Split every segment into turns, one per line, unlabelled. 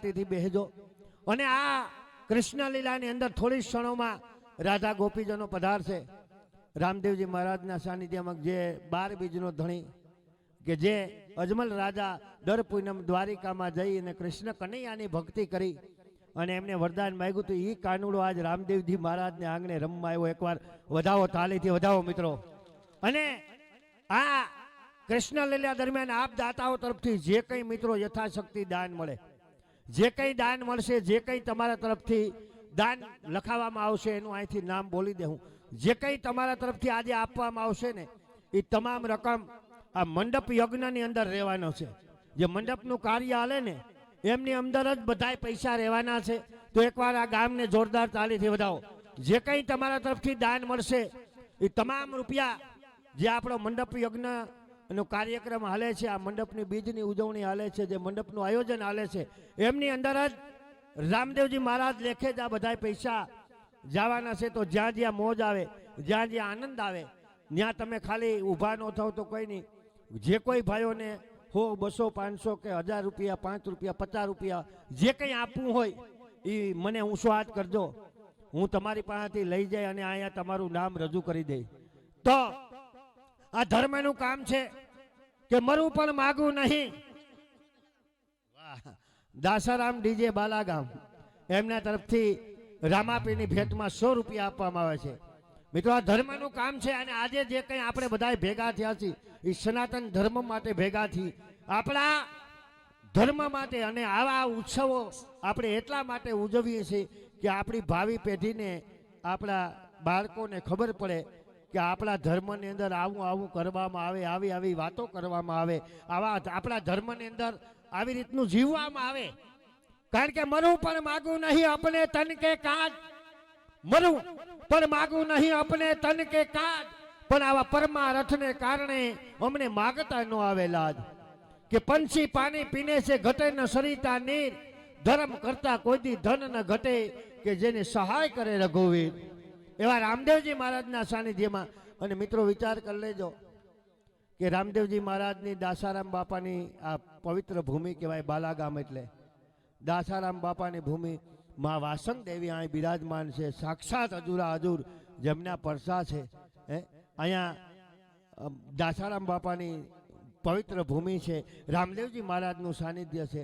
શાંતિથી બેસજો. અને આ કૃષ્ણ લીલાની અંદર થોડી ક્ષણોમાં રાધા ગોપીજનો પધારશે. રામદેવજી મહારાજના સાનિધ્યમાં જે 12 બીજનો ધણી કે જે અજમલ રાજા દર પૂનમ દ્વારિકામાં જઈ અને કૃષ્ણ કનૈયાની ભક્તિ કરી અને એમને વરદાન માંગ્યું હતું, એ કાનુડો આજ રામદેવજી મહારાજને આંગણે રમવા આવ્યો. એકવાર વધાવો, તાલીથી વધાવો મિત્રો. અને આ કૃષ્ણ લીલા દરમિયાન આપ દાતાઓ તરફથી જે કંઈ મિત્રો યથાશક્તિ દાન મળે, જે કંઈ દાન મળશે, જે કંઈ તમારા તરફથી દાન લખાવવામાં આવશે એનું અહીંથી નામ બોલી દે. હું જે કંઈ તમારા તરફથી આજે આપવામાં આવશે ને એ તમામ રકમ આ મંડપ યજ્ઞની અંદર રહેવાનો છે. જે મંડપનું કાર્ય હાલે ને એમની અંદર જ બધાય પૈસા રહેવાના છે. તો એકવાર આ ગામને જોરદાર તાલીથી વધાવો. જે કંઈ તમારા તરફથી દાન મળશે એ તમામ રૂપિયા જે આપણો મંડપ યજ્ઞનો કાર્યક્રમ હાલે છે, આ મંડપની બીજની ઉજવણી હાલે છે, જે મંડપનું આયોજન હાલે છે, એમની અંદર જ રામદેવજી મહારાજ લેખે જ આ બધા પૈસા જવાના છે. તો જ્યાં જ્યાં મોજ આવે, જ્યાં જ્યાં આનંદ આવે, ત્યાં તમે ખાલી ઊભા ન થાવ તો કોઈ નહીં. જે કોઈ ભાઈઓને 100, 200, 500 કે 1000 રૂપિયા, 5 રૂપિયા, 50 રૂપિયા જે કંઈ આપવું હોય એ મને ઊંચો હાથ કરજો. હું તમારી પાસેથી લઈ જાય અને અહીંયા તમારું નામ રજૂ કરી દઈ. તો આ ધર્મનું કામ છે કે મરવું પણ માગવું નહીં. દાસારામ ડીજે બાલાગામ એમના તરફથી રામાપીની ભેટમાં 100 રૂપિયા આપવામાં આવે છે. મિત્રો આ ધર્મનું કામ છે. અને આજે જે કંઈ આપણે બધા ભેગા થયા છીએ એ સનાતન ધર્મ માટે ભેગા થી, આપણા ધર્મ માટે. અને આવા ઉત્સવો આપણે એટલા માટે ઉજવીએ છીએ કે આપણી ભાવિ પેઢીને, આપણા બાળકોને ખબર પડે કે આપણા ધર્મની અંદર આવું આવું કરવામાં આવે, આવી આવી વાતો કરવામાં આવે, આવા આપણા ધર્મની અંદર આવી રીતનું જીવવામાં આવે. કારણ કે મરવું પણ માગવું નહીં આપણે તન કે કાજ, મરવું પણ માગવું નહીં આપણે તન કે કાજ, પણ આવા પરમારથને કારણે અમને માગતા ન આવે લાજ. કે પંછી પાણી પીને છે ઘટે ન સરિતા નીર, ધર્મ કરતા કોઈ દી ધન ન ઘટે, કે જેને સહાય કરે રઘુવીર. એવા રામદેવજી મહારાજના સાનિધ્યમાં. અને મિત્રો વિચાર કરી લેજો કે રામદેવજી મહારાજની, દાસારામ બાપાની આ પવિત્ર ભૂમિ કહેવાય બાલાગામ. એટલે દાસારામ બાપાની ભૂમિ. માં વાસંગ દેવી અહીં બિરાજમાન છે, સાક્ષાત અજુરા હજુર જેમના પરસા છે. અહીંયા દાસારામ બાપાની પવિત્ર ભૂમિ છે, રામદેવજી મહારાજનું સાનિધ્ય છે.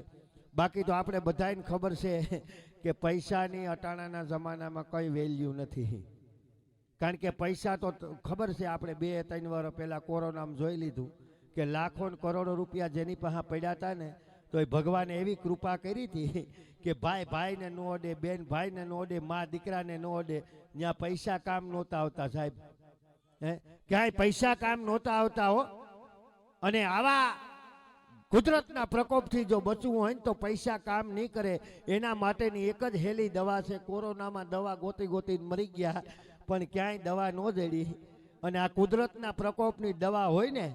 બાકી તો આપણે બધાને ખબર છે કે પૈસાની અટાણાના જમાનામાં કંઈ વેલ્યુ નથી. કારણ કે પૈસા તો ખબર છે, આપણે 2-3 વર્ષ પહેલાં કોરોનામાં જોઈ લીધું કે લાખો કરોડો રૂપિયા જેની પાસે પડ્યા હતા ને, તો એ ભગવાને એવી કૃપા કરી હતી કે ભાઈ ભાઈને ન ઓડે, બેન ભાઈને ન ઓડે, મા દીકરાને ન ઓડે. ત્યાં પૈસા કામ નહોતા આવતા સાહેબ, ક્યાંય પૈસા કામ નહોતા આવતા હો. અને આવા કુદરતના પ્રકોપથી જો બચવું હોય ને તો પૈસા કામ નહીં કરે. એના માટેની એક જ હેલી દવા છે. કોરોનામાં દવા ગોતી ગોતીને મરી ગયા, પણ ક્યાંય દવા ન જડી. અને આ કુદરતના પ્રકોપની દવા હોય ને,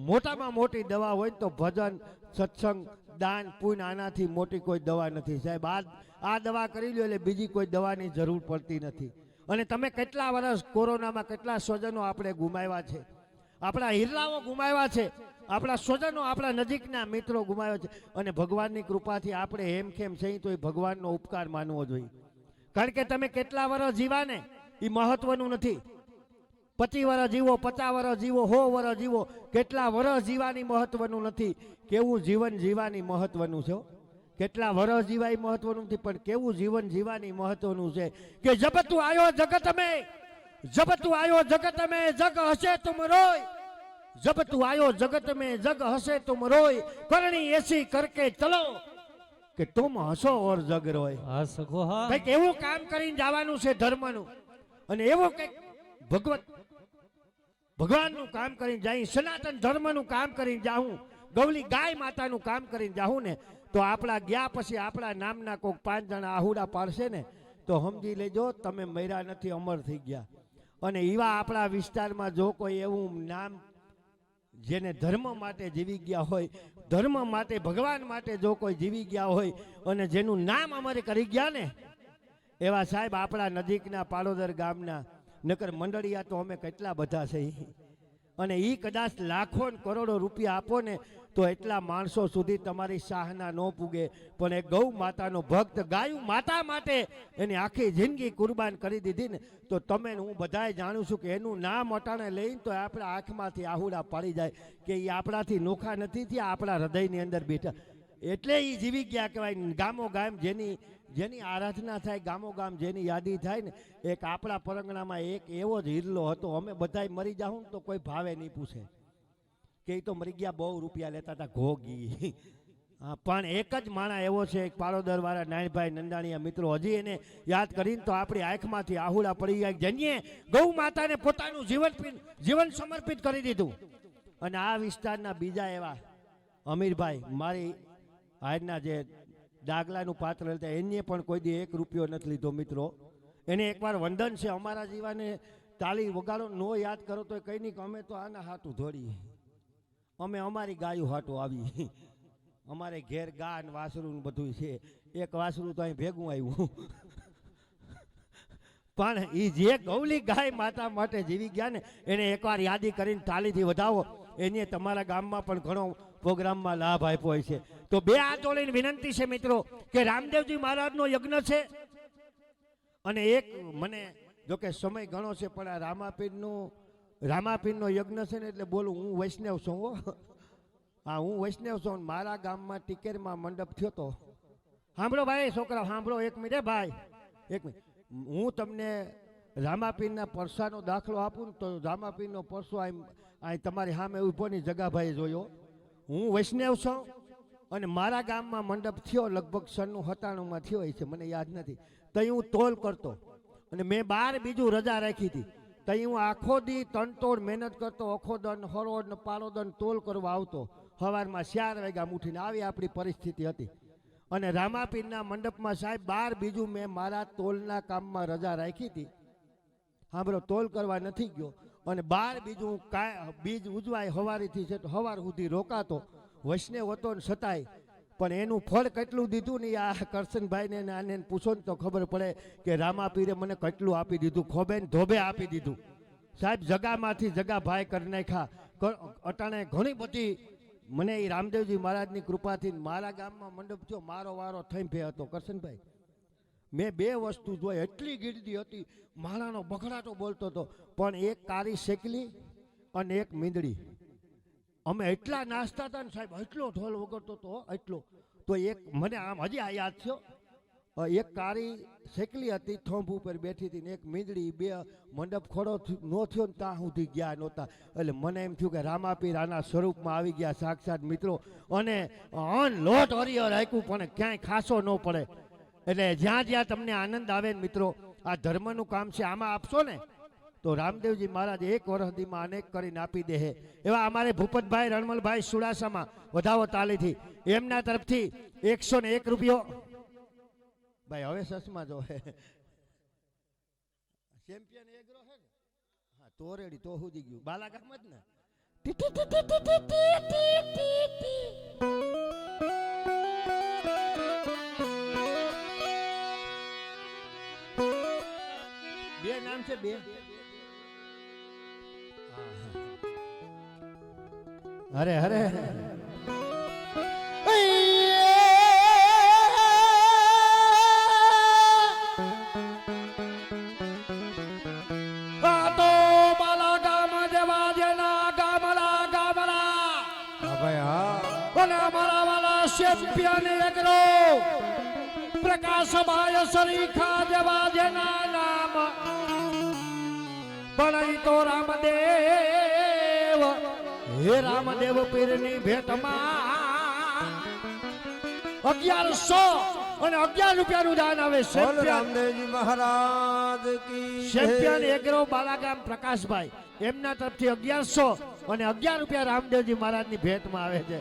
મોટામાં મોટી દવા હોય તો ભજન, સત્સંગ, દાન, પુણ્ય, આનાથી મોટી કોઈ દવા નથી સાહેબ. આ દવા કરી લો એટલે બીજી કોઈ દવાની જરૂર પડતી નથી. અને તમે કેટલા વર્ષ કોરોનામાં કેટલા સ્વજનો આપણે ગુમાવ્યા છે, આપણા હિરલાઓ ગુમાવ્યા છે, આપણા સ્વજનો, આપણા નજીકના મિત્રો ગુમાવ્યા છે. અને ભગવાનની કૃપાથી આપણે હેમખેમ છીએ તો એ ભગવાનનો ઉપકાર માનવો જોઈએ. કારણ કે તમે કેટલા વર્ષ જીવા ને એ મહત્વનું નથી. 25 વર્ષ જીવો, 50 વર્ષ જીવો, 100 વર્ષ જીવો, કેટલા વર્ષ જીવાની મહત્વનું નથી, કેવું જીવન જીવાની મહત્વનું છે. કેટલા વર્ષ જીવાય મહત્વનું નથી, પણ કેવું જીવન જીવાની મહત્વનું છે. કે જબ તું આયો જગત મેં, જબ તું આયો જગત મેં, જગ હસે તુમ રોય, જબ તું આયો જગત મેં, જગ હસે તુમ રોય, કરણી એસી કરકે ચલો કે તુમ હસો ઓર જગ રોય. કંઈક એવું કામ કરીને જવાનું છે ધર્મનું. અને એવું કંઈક ભગવાનનું કામ કરીને જાય, સનાતન ધર્મનું કામ કરીને જાઉં, ગૌલી ગાય માતાનું કામ કરીને જાઉં ને, તો આપણા ગયા પછી આપણા નામના કોઈક 5 જણા આહુડા પાડશે ને તો સમજી લેજો તમે મર્યા નથી, અમર થઈ ગયા. અને એવા આપણા વિસ્તારમાં જો કોઈ એવું નામ જેને ધર્મ માટે જીવી ગયા હોય, ધર્મ માટે, ભગવાન માટે જો કોઈ જીવી ગયા હોય અને જેનું નામ અમારે કરી ગયા ને, એવા સાહેબ આપણા નજીકના પાડોદર ગામના, નકર મંડળિયા તો અમે કેટલા બધા છે. અને એ કદાચ લાખો ને કરોડો રૂપિયા આપો ને તો એટલા માણસો સુધી તમારી શાહના ન પૂગે. પણ એ ગૌ માતાનો ભક્ત ગાયું માતા માટે એની આખી જિંદગી કુરબાન કરી દીધી ને, તો તમે હું બધાએ જાણું છું કે એનું નામ અટાણે લઈને તો આપણા આંખમાંથી આહુડા પાડી જાય કે એ આપણાથી નોખા નથી થયા, આપણા હૃદયની અંદર બેઠા. એટલે એ જીવી ગયા કહેવાય. ગામો ગામ જેની આરાધના થાય, ગામો ગામ જેની યાદી થાય ને, એક આપણા પરંગણામાં એક એવો જ હિરલો હતો. અમે બધાય મરી જાઉં તો કોઈ ભાવે નહીં પૂછે કે એ તો મરી ગયા, બહુ રૂપિયા લેતા હતા ઘોગી. હા, પણ એક જ માણા એવો છે, એક પાળોદર વાળા નાયણભાઈ નંદાણીયા મિત્રો, હજી એને યાદ કરીને તો આપણી આંખમાંથી આહુડા પડી જાય. જેને ગૌ માતાને પોતાનું જીવન સમર્પિત કરી દીધું. અને આ વિસ્તારના બીજા એવા અમીરભાઈ, મારી આજના જે ડાગલાનું પાત્ર હતા, એને પણ કોઈ દી 1 રૂપિયો નથી લીધો મિત્રો. એને એકવાર વંદન છે. અમારા જીવાને તાળી વગાડો નો યાદ કરો તો કઈ નહીં કે અમે તો આના હાટું દોડીએ, અમે અમારી ગાયું હાટું આવી. અમારે ઘેર ગા ને વાસરું બધું છે. એક વાસરું તો અહીં ભેગું આવ્યું. પણ એ જે ગૌલી ગાય માતા માટે જીવી ગયા ને, એને એકવાર યાદી કરીને તાળીથી વધાવો. એને તમારા ગામમાં પણ ઘણો પ્રોગ્રામમાં લાભ આપ્યો હોય છે. તો 2 હાથ જોડીને વિનંતી છે મિત્રો કે રામદેવજી મહારાજનો યજ્ઞ છે. અને એક મને જોકે સમય ઘણો છે, પણ આ રામાપીરનો યજ્ઞ છે ને, એટલે બોલું હું વૈષ્ણવ છું. હા, હું વૈષ્ણવ છું. મારા ગામમાં ટીકેરમાં મંડપ થયો તો. સાંભળો ભાઈ છોકરા, સાંભળો 1 મિનિટ ભાઈ, 1 મિનિટ. હું તમને રામાપીરના પરસાનો દાખલો આપું ને, તો રામાપીરનો પરસો અહીં તમારી સામે ઉભોની જગાભાઈ જોયો. હું વૈષ્ણવ છું અને મારા ગામમાં મંડપ થયો લગભગ 97 થયો હોય છે, મને યાદ નથી. તઈ હું તોલ કરતો અને મેં 12 બીજું રજા રાખી હતી. તઈ હું આખો દી તનતોડ મહેનત કરતો, અખોદન હરોડ ને પાલોદન તોલ કરવા આવતો. સવારમાં 4 વાગ્યા ઉઠીને આવી આપણી પરિસ્થિતિ હતી. અને રામાપીરના મંડપમાં સાહેબ 12 બીજું મેં મારા તોલના કામમાં રજા રાખી હતી. સાંભળો, તોલ કરવા નથી ગયો અને 12 બીજું બીજ ઉજવાય હવારીથી છે તો હવાર સુધી રોકાતો. વૈષ્ણવ હતો ને છતાંય પણ એનું ફળ કેટલું દીધું ને, આ કરશનભાઈને આને પૂછો ને તો ખબર પડે કે રામાપીરે મને કેટલું આપી દીધું. ખોબે ને ધોબે આપી દીધું સાહેબ. જગામાંથી જગા ભાઈ કરી નાખ્યા. અટાણે ઘણી બધી મને એ રામદેવજી મહારાજની કૃપાથી મારા ગામમાં મંડપ થયો. મારો વારો થઈ ભે હતો કરશનભાઈ. મેં 2 વસ્તુ જોઈ, એટલી ગીરદી હતી, માળાનો બખડાટો બોલતો હતો. પણ એક કારી શેકલી અને એક મીંદડી. અમે એટલા નાસ્તા હતા ને સાહેબ, એટલો ઢોલ વગરતો હતો એટલો. તો એક મને આમ હજી આ યાદ થયો, એક કારી શેકલી હતી થોંભ ઉપર બેઠી હતી ને એક મીંદડી. 2 મંડપ ખોડો ન થયો ને ત્યાં સુધી ગયા નહોતા. એટલે મને એમ થયું કે રામાપીર આના સ્વરૂપમાં આવી ગયા સાક્ષાત મિત્રો. અને લોટ હરિહર રાખ્યું પણ ક્યાંય ખાસો ન પડે. એટલે જ્યાં જ્યાં તમને આનંદ આવે ને મિત્રો, આ ધર્મનું કામ છે, આમાં આપશો ને તો રામદેવજી મહારાજ 1 વર્ષદીમાં અનેક કરીને આપી દે. એવા અમારે ભૂપતભાઈ રણમલભાઈ સુડાસામાં વધાવો તાલીથી, એમના તરફથી 101 રૂપિયો. ભાઈ હવે સસમાં જો ચેમ્પિયન એગ્રો હે ને, હા તો રેડી તો સુધી ગયું બાલાગામ જ ને. બે નામ છે, 2. અરે અરે ચેમ્પિયન એગ્રો પ્રકાશભાઈ સરીખા જેવા જેના નામ પણ તો રામદેવ, હે રામદેવ પીરની ભેટમાં 1100 અને 11 રૂપિયાનું દાન આવે છે.
રામદેવજી મહારાજ કી
ચેમ્પિયન એગ્રો બાલાગામ પ્રકાશભાઈ, એમના તરફથી 1100 અને 11 રૂપિયા રામદેવજી મહારાજની ભેટમાં આવે છે.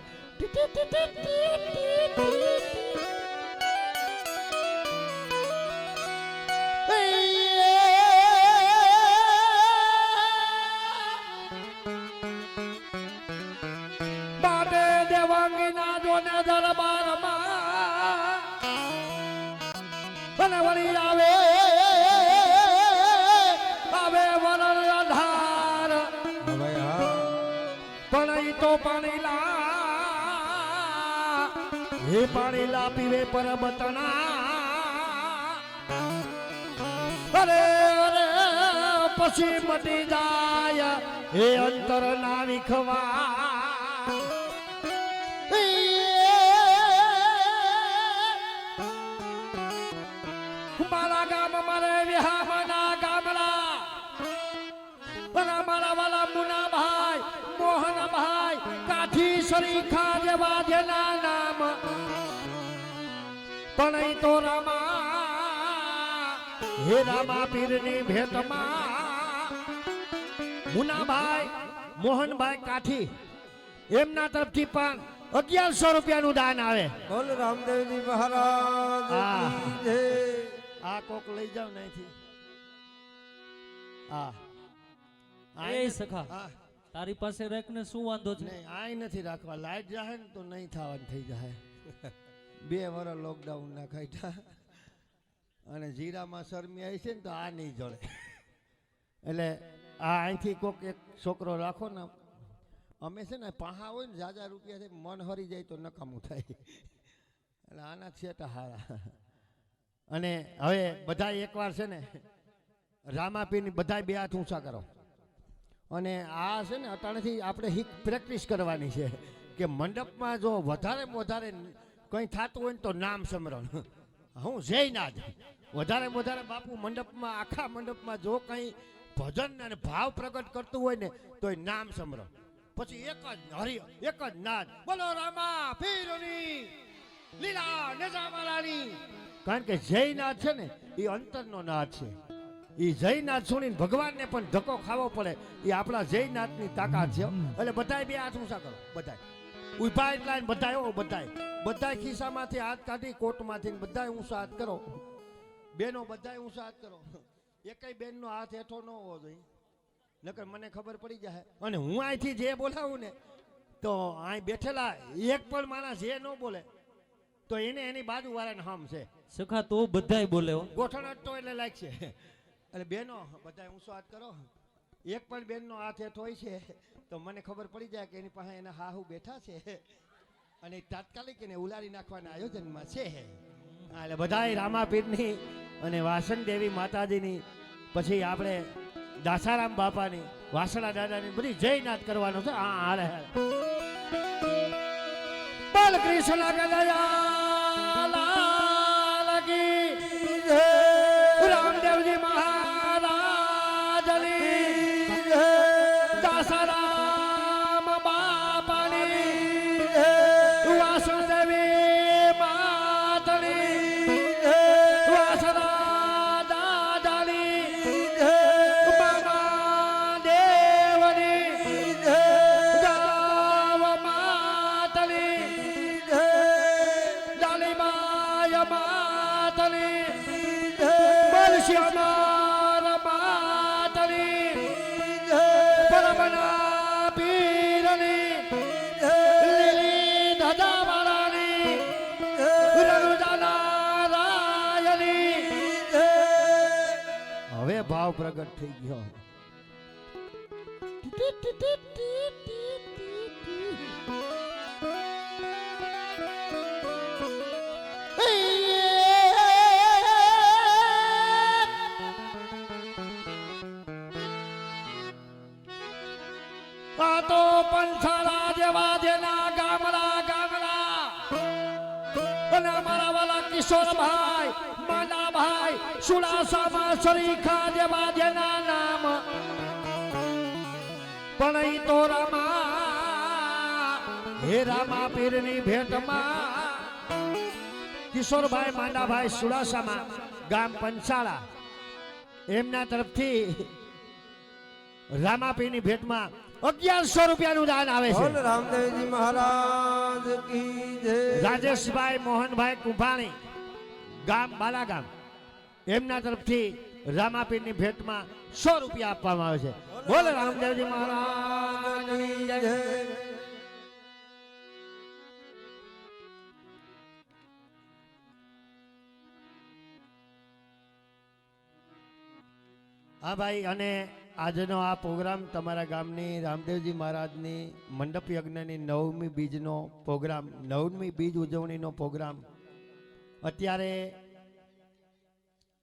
બાટે દેવાંગીના જોને દરબારમાં અને વળી આવે વરણ આધાર. પાણી લા હે પાણી લા પીવે પરબતના અરે અરે પછી મટી જાય હે અંતર ના વિખવા મારા ગામ મારે વિહામના ગામડા મારા વાલા મુનાભાઈ મોહનભાઈ કાઠી શરીખા જેવા જેના નામ પણ ઈ તો રામા હે રામા પીરની ભેટમાં મુનાભાઈ મોહનભાઈ કાઠી એમના તરફથી પણ 1100 રૂપિયાનું દાન આવે.
બોલ રામદેવજી મહારાજ કી જય.
આ કોક લઈ જાવ અહીંથી. હા
એ સખા
હા
તારી પાસે રાખને શું વાંધો છે?
નહીં આય નથી રાખવા. લાઈટ જાહે ને તો નહીં થવાનું થઈ જાય. 2 વર્ષ લોકડાઉન ના કાઢ્યા અને જીરામાં શરમી આવી છે ને તો આ નહીં જળે એટલે આ અહીંથી કોક એક છોકરો રાખો ને. અમે છે ને પાહા હોય ને જાજા રૂપિયાથી મન હરી જાય તો નકામું થાય એટલે આના છે તો હારા. અને હવે બધા એકવાર છે ને રામાપીરની બધા 2 હાથ ઊંચા કરો અને આ છે ને અટાણેથી આપણે હિક પ્રેક્ટિસ કરવાની છે કે મંડપમાં જો વધારે કંઈ થતું હોય ને તો નામ સ્મરણ. હું જયનાથ વધારે બાપુ મંડપમાં આખા મંડપમાં જો કંઈ ભજન અને ભાવ પ્રગટ કરતું હોય ને તો એ નામ સ્મરણ. પછી એક જ નાદ બોલો રામા પીરની લીલા નેજામાલાની. કારણ કે જયનાથ છે ને એ અંતરનો નાદ છે. એ જયનાથ સુણીને ભગવાનને પણ ધક્કો ખાવો પડે. એ આપણા જયનાથની તાકાત છે. એટલે બધાય 2 હાથ ઊંચા કરો. બધાય ઉભા એટલા બધાય ખિસ્સામાંથી હાથ કાઢી કોટમાંથી બધાય ઊંચા હાથ કરો. બેનો બધાય ઊંચા હાથ કરો. એકેય બેનનો હાથ હેઠો ન હોવો જોઈએ નકર મને ખબર પડી જાય. અને હું અહીંથી જે બોલાવું ને તો અહીં બેઠેલા એક પણ માણસ જે ન બોલે તો એને એની બાજુ વાળાને હમ છે.
સખા તો બધાય બોલે હો.
ગોઠણ અટતો એટલે લાગશે. એટલે બેનો બધાય ઊંચો હાથ કરો. એક પણ બેનનો હાથ હેઠો હોય છે તો મને ખબર પડી જાય કે એની પાસે એના હાહુ બેઠા છે અને તાત્કાલિક એને ઉલારી નાખવાના આયોજનમાં છે. એટલે બધાય રામાપીરની અને વાસણ દેવી માતાજીની પછી આપણે દાસારામ બાપાની વાસણા દાદાની બધી જયનાથ કરવાનો છે. હા હારે બાલ કૃષ્ણ કનૈયા કી જય. રામદેવજી મહારાજની જય. દાસારામ બાપાની જય. વાસણ દેવી માતની જય. વાસણા દાદાની જય. હવે ભાવ પ્રગટ થઈ ગયો. આ તો પંથાળા જેવા જેના ગામડા અને અમારા વાલા કિશોરભાઈ માનાભાઈ સુડાસામાં શરીખા જેવા જેના નામ પણ ઈ તો રામા હે રામા પીરની ભેટમાં કિશોરભાઈ માંડાભાઈ સુડાસામાં ગામ પંચાળા એમના તરફથી રામાપીરની ભેટમાં 1100 રૂપિયાનું દાન આવે છે.
બોલ રામદેવજી મહારાજ કી જય.
રાજેશભાઈ મોહનભાઈ કુંભાણી ગામ બાલાગામ એમના તરફથી રામાપીરની ભેટમાં 100 રૂપિયા આપવામાં આવે છે. બોલ રામદેવજી મહારાજની જય. હા ભાઈ અને આજનો આ પ્રોગ્રામ તમારા ગામની રામદેવજી મહારાજની મંડપ યજ્ઞની 9મી બીજનો પ્રોગ્રામ, 9મી બીજ ઉજવણીનો પ્રોગ્રામ. અત્યારે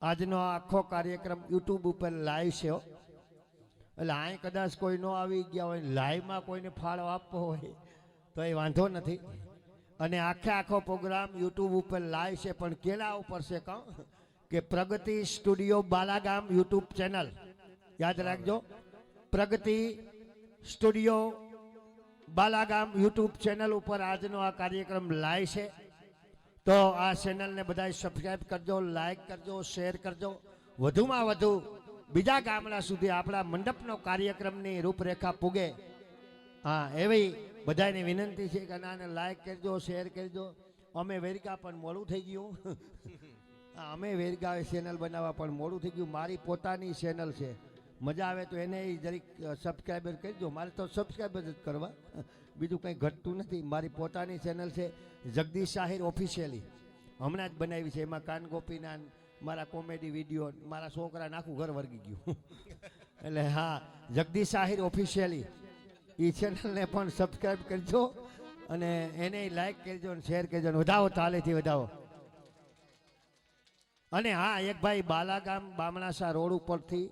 આજનો આખો કાર્યક્રમ યુટ્યુબ ઉપર લાઈવ છે. એટલે અહીં કદાચ કોઈ ન આવી ગયા હોય, લાઈવમાં કોઈને ફાળો આપવો હોય તો એ વાંધો નથી. અને આખો પ્રોગ્રામ યુટ્યુબ ઉપર લાઈવ છે, પણ કેલા ઉપર છે કહું કે પ્રગતિ સ્ટુડિયો બાલાગામ યુટ્યુબ ચેનલ યાદ રાખજો. પ્રગતિ સ્ટુડિયો બાલાગામ યુટ્યુબ ચેનલ ઉપર આજનો આ કાર્યક્રમ લાઈવ છે. તો આ ચેનલને બધા સબસ્ક્રાઈબ કરજો, લાઈક કરજો, શેર કરજો. વધુમાં વધુ બીજા ગામડા સુધી આપણા મંડપનો કાર્યક્રમની રૂપરેખા પૂગે, હા એવી બધાને વિનંતી છે કે નાને લાઈક કરજો, શેર કરજો. અમે વેરગા પણ મોડું થઈ ગયું. અમે વેરગા ચેનલ બનાવવા પણ મોડું થઈ ગયું. મારી પોતાની ચેનલ છે, મજા આવે તો એને જરીક સબસ્ક્રાઈબર કરજો. મારે તો સબસ્ક્રાઈબર જ કરવા, બીજું કંઈ ઘટતું નથી. મારી પોતાની ચેનલ છે જગદીશ શાહીર ઓફિશિયલી, હમણાં જ બનાવી છે. એમાં કાન ગોપીના મારા કોમેડી વિડીયો, મારા છોકરા આખું ઘર વર્ગી ગયું. એટલે હા, જગદીશ શાહીર ઓફિશિયલી એ ચેનલને પણ સબસ્ક્રાઈબ કરજો અને એને લાઈક કરજો અને શેર કરજો અને વધાવો, તાલેથી વધાવો. અને હા, એક ભાઈ બાલાગામ બામણાસા રોડ ઉપરથી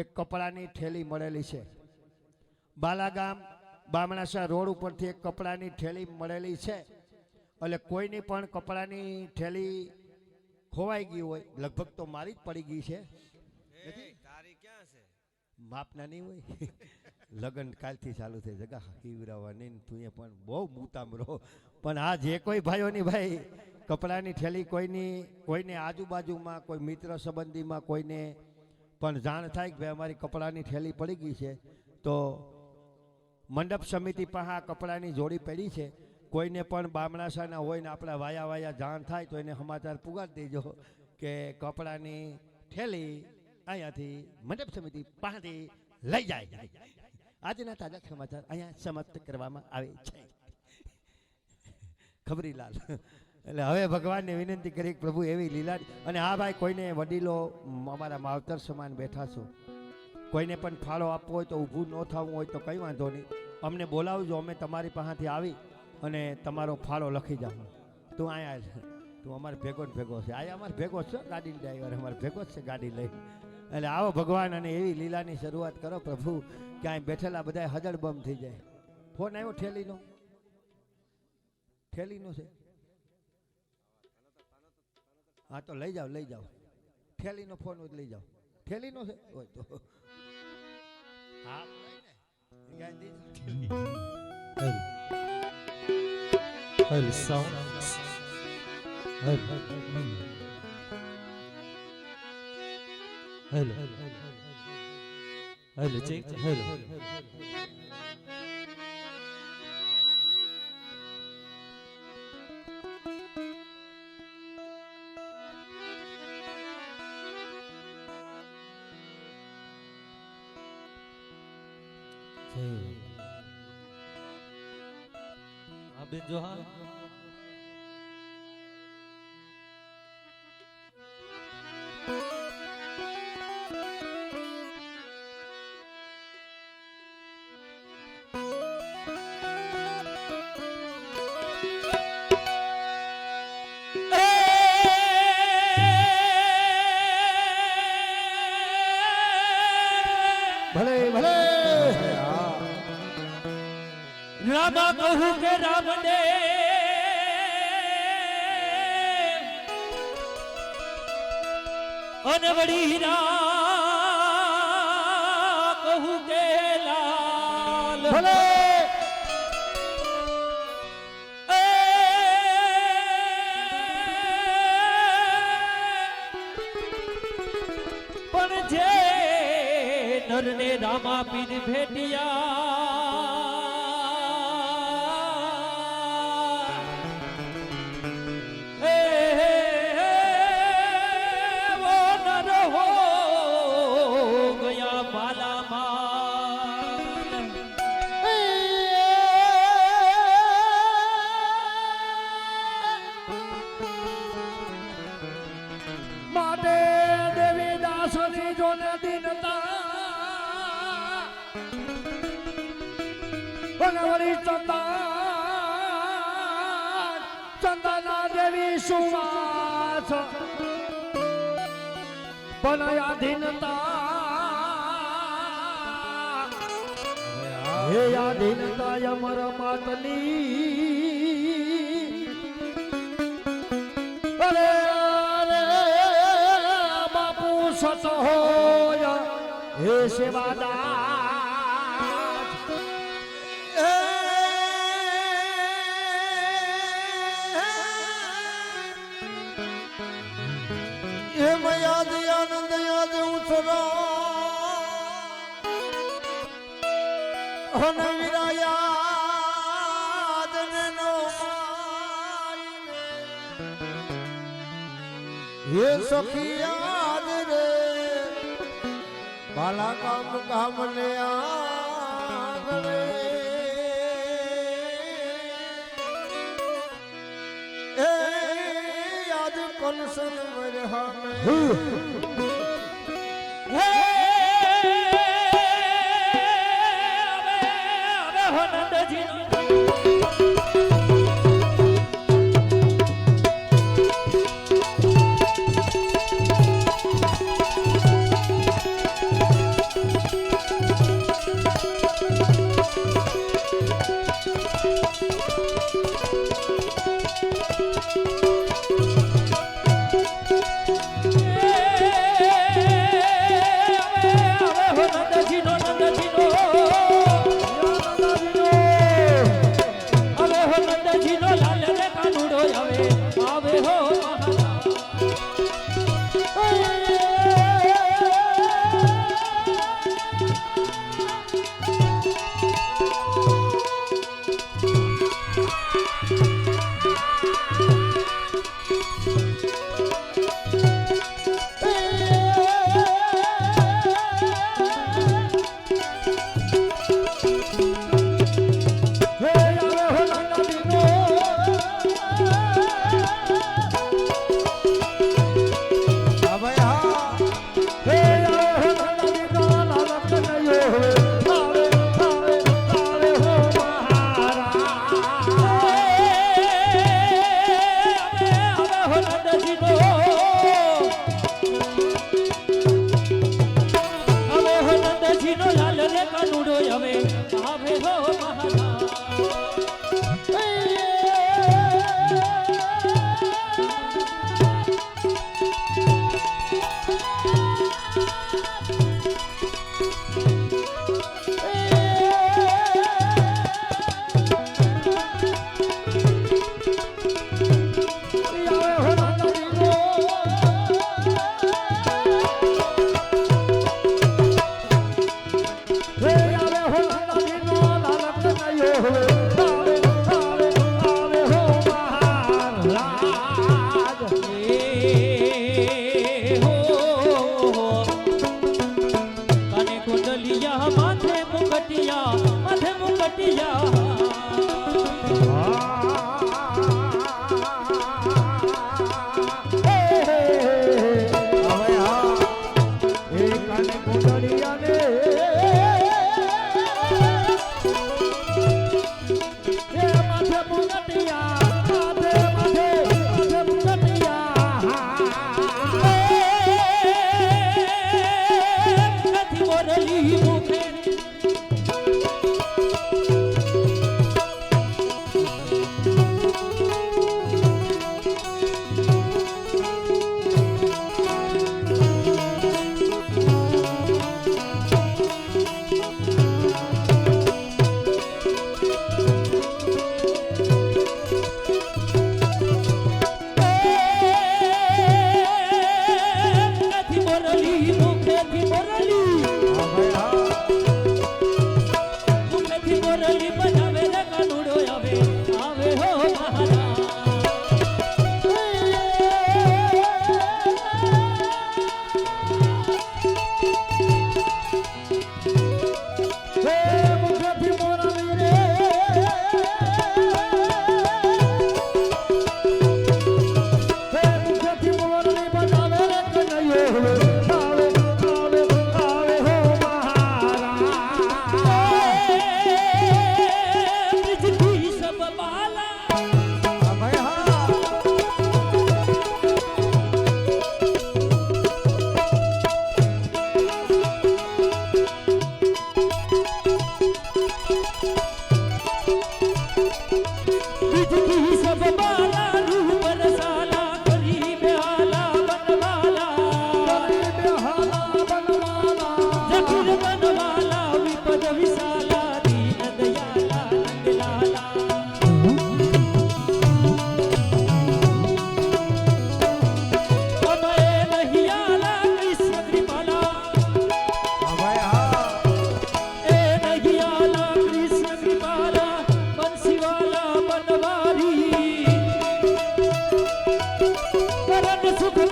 એક કપડાની થેલી મળેલી છે. બાલાગામ બામણાસા રોડ ઉપરથી એક કપડાની થેલી મળેલી છે. એટલે કોઈની પણ કપડાની થેલી ખોવાઈ ગઈ હોય, લગભગ તો મારી જ પડી ગઈ છે.
તારી ક્યાં છે?
માપના નહીં હોય. લગ્ન કાલથી ચાલુ થઈ જગા હીવરાવાની, તું એ પણ બહુ મૂતામ રહો. પણ આ જે કોઈ ભાઈઓની ભાઈ કપડાની થેલી કોઈને આજુબાજુમાં કોઈ મિત્ર સંબંધીમાં કોઈને પણ જાણ થાય કે ભાઈ અમારી કપડાની થેલી પડી ગઈ છે, તો મંડપ સમિતિ પાસે આ કપડાની જોડી પડી છે. કોઈને પણ બામણાસાના હોય ને આપણા વાયા જાણ થાય તો એને સમાચાર પુગાડી દેજો કે કપડાની થેલી અહીંયાથી મંડપ સમિતિ પાસેથી લઈ જાય. આજના તાજા સમાચાર અહીંયા સમાપ્ત કરવામાં આવે છે. ખબરીલાલ. એટલે હવે ભગવાનને વિનંતી કરી પ્રભુ એવી લીલા. અને હા ભાઈ, કોઈને વડીલો અમારા માવતર સમાન બેઠા છો, કોઈને પણ ફાળો આપવો હોય તો ઊભું ન થવું હોય તો કંઈ વાંધો નહીં, અમને બોલાવજો. અમે તમારી પાસેથી આવી અને તમારો ફાળો લખી જાઓ. તું અહીંયા તું અમારે ભેગો ને ભેગો છે, અહીંયા અમારે ભેગો છે, ગાડી ડ્રાઈવર અમારે ભેગો જ છે ગાડી લઈ. એટલે આવો ભગવાન અને એવી લીલાની શરૂઆત કરો પ્રભુ, ક્યાંય બેઠેલા બધા હજળબમ થઈ જાય. ફોન આવ્યો થેલીનો છે? હા તો લઈ જાઓ. થેલીનો ફોન હોય લઈ જાઓ. થેલીનો છે હોય તો હા.
Hello sound. Hello. Check. Hello. બેન જો હા
ભલે
રામા કહું કે રામ દે અને વળી હીરા કહું કે લાલ
ભલે
પણ જે નરને રામા પીર ભેટિયા
માટે દેવી દાસની જોને દીનતા વનવળી ચંદના દેવી સુવાસ પણ આધીનતા હે આધીનતા અમર માતની અરે બાપુ સત હોય હે સેવાદાસ
એમ યાદ આનંદ યાદ ઉછરો હન વિરાયાદ ને નો હે સખી યાદ રે બાલા કામ ને આગળે એ યાદ કલસન મરહા
હે હવે નંદજી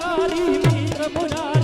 મુરારી મિત્ર મુરારી